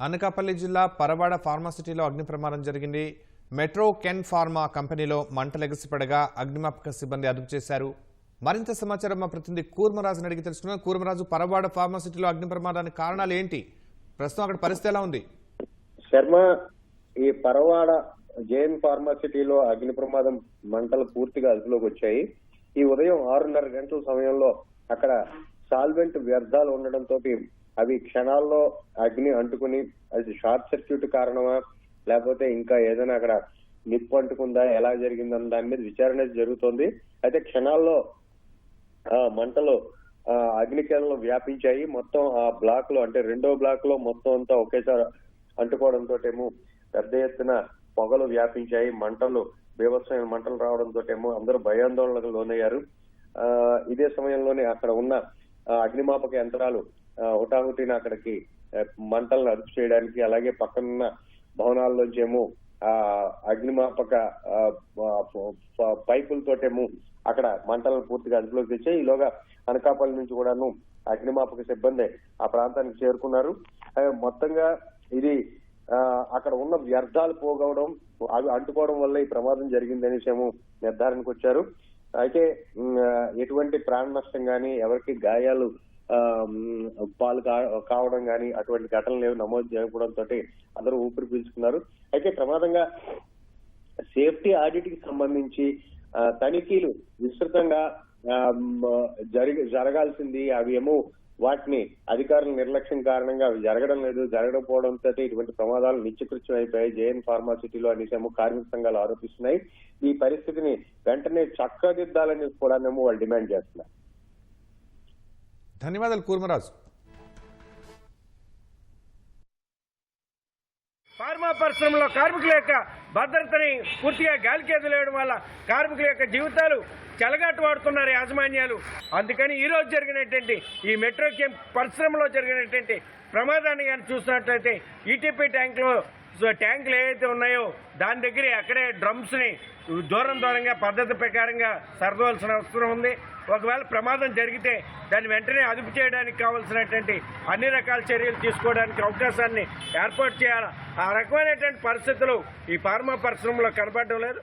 అనకాపల్లి జిల్లా పరవాడ ఫార్మాసిటీలో అగ్ని ప్రమాదం జరిగింది. మెట్రో కెన్ ఫార్మా కంపెనీలో మంటలెగసిపడగా అగ్నిమాపక సిబ్బంది అదుపు చేశారు. మరింత సమాచారం మా ప్రతినిధి కూర్మరాజుని అడిగి తెలుసుకున్నాం. కూర్మరాజు, పరవాడ ఫార్మాసిటీలో అగ్ని ప్రమాదానికి కారణాలు ఏంటి? ప్రస్తుతం అక్కడ పరిస్థితి ఎలా ఉంది? శర్మ, ఈ పరవాడ జేఎన్ ఫార్మాసిటీలో అగ్ని ప్రమాదం మంటలు పూర్తిగా అదుపులోకి వచ్చాయి. ఈ ఉదయం 6:30 గంటల సమయంలో అక్కడ సాల్వెంట్ వ్యర్థాలు ఉండడంతో అవి క్షణాల్లో అగ్ని అంటుకుని, అది షార్ట్ సర్క్యూట్ కారణమా లేకపోతే ఇంకా ఏదైనా అక్కడ నిప్పు అంటుకుందా, ఎలా జరిగిందన్న దాని మీద విచారణ జరుగుతోంది. అయితే క్షణాల్లో మంటలు అగ్నికేణలు వ్యాపించాయి. మొత్తం ఆ బ్లాక్ లో, అంటే రెండో బ్లాక్ లో మొత్తం అంతా ఒకేసారి అంటుకోవడంతో పెద్ద ఎత్తున పొగలు వ్యాపించాయి. మంటలు, బీభత్సమైన మంటలు రావడంతో అందరూ భయాందోళనకు లోనయ్యారు. ఇదే సమయంలోనే అక్కడ ఉన్న అగ్నిమాపక యంత్రాలు హుటాహుటిన అక్కడికి మంటలను అదుపు చేయడానికి, అలాగే పక్కనున్న భవనాల్లోంచేమో అగ్నిమాపక పైపులతోటేమో అక్కడ మంటలను పూర్తిగా అదుపులోకి తెచ్చాయి. ఈలోగా అనకాపల్లి నుంచి కూడాను అగ్నిమాపక సిబ్బంది ఆ ప్రాంతానికి చేరుకున్నారు. మొత్తంగా ఇది అక్కడ ఉన్న వ్యర్థాలు పోగవడం, అవి అంటుకోవడం వల్ల ఈ ప్రమాదం జరిగిందనేసేమో నిర్ధారణకు వచ్చారు. అయితే ఎటువంటి ప్రాణ నష్టం గానీ, ఎవరికి గాయాలు పాలు కావడం గానీ అటువంటి ఘటనలు ఏమి నమోదు చేయకపోవడంతో అందరూ ఊపిరి పీల్చుకున్నారు. అయితే ప్రమాదంగా సేఫ్టీ ఆడిట్ కి సంబంధించి తనిఖీలు విస్తృతంగా జరగాల్సింది. అవి ఏమో వాటిని అధికారుల నిర్లక్ష్యం కారణంగా అవి జరగడం లేదు. జరగకపోవడంతో ఇటువంటి ప్రమాదాలు నిత్యకృత్యం అయిపోయాయి జేఎన్ ఫార్మాసిటీలో అనేసేమో కార్మిక సంఘాలు ఆరోపిస్తున్నాయి. ఈ పరిస్థితిని వెంటనే చక్కదిద్దాలని కూడా వాళ్ళు డిమాండ్ చేస్తున్నారు. ధన్యవాదాలు కూర్మరాజు. ఫార్మా పరిశ్రమలో కార్మికుల యొక్క భద్రతని పూర్తిగా గాలికి వదిలేయడం వల్ల కార్మికుల యొక్క జీవితాలు చెలగాటు వాడుతున్నారు యాజమాన్యాలు. అందుకని ఈ రోజు జరిగినటువంటి ఈ మెట్రో కెమ్ పరిశ్రమలో జరిగినటువంటి ప్రమాదాన్ని కానీ చూసినట్లయితే ఈటీపీ ట్యాంకులు ఏవైతే ఉన్నాయో దాని దగ్గర అక్కడే డ్రమ్స్ ని దూరంగా పద్ధతి ప్రకారంగా సర్దవలసిన అవసరం ఉంది. ఒకవేళ ప్రమాదం జరిగితే దాన్ని వెంటనే అదుపు చేయడానికి కావాల్సినటువంటి అన్ని రకాల చర్యలు తీసుకోవడానికి అవకాశాన్ని ఏర్పాటు చేయాలి. ఆ రకమైనటువంటి పరిస్థితులు ఈ ఫార్మా పరిశ్రమలో కనబడడం లేదు.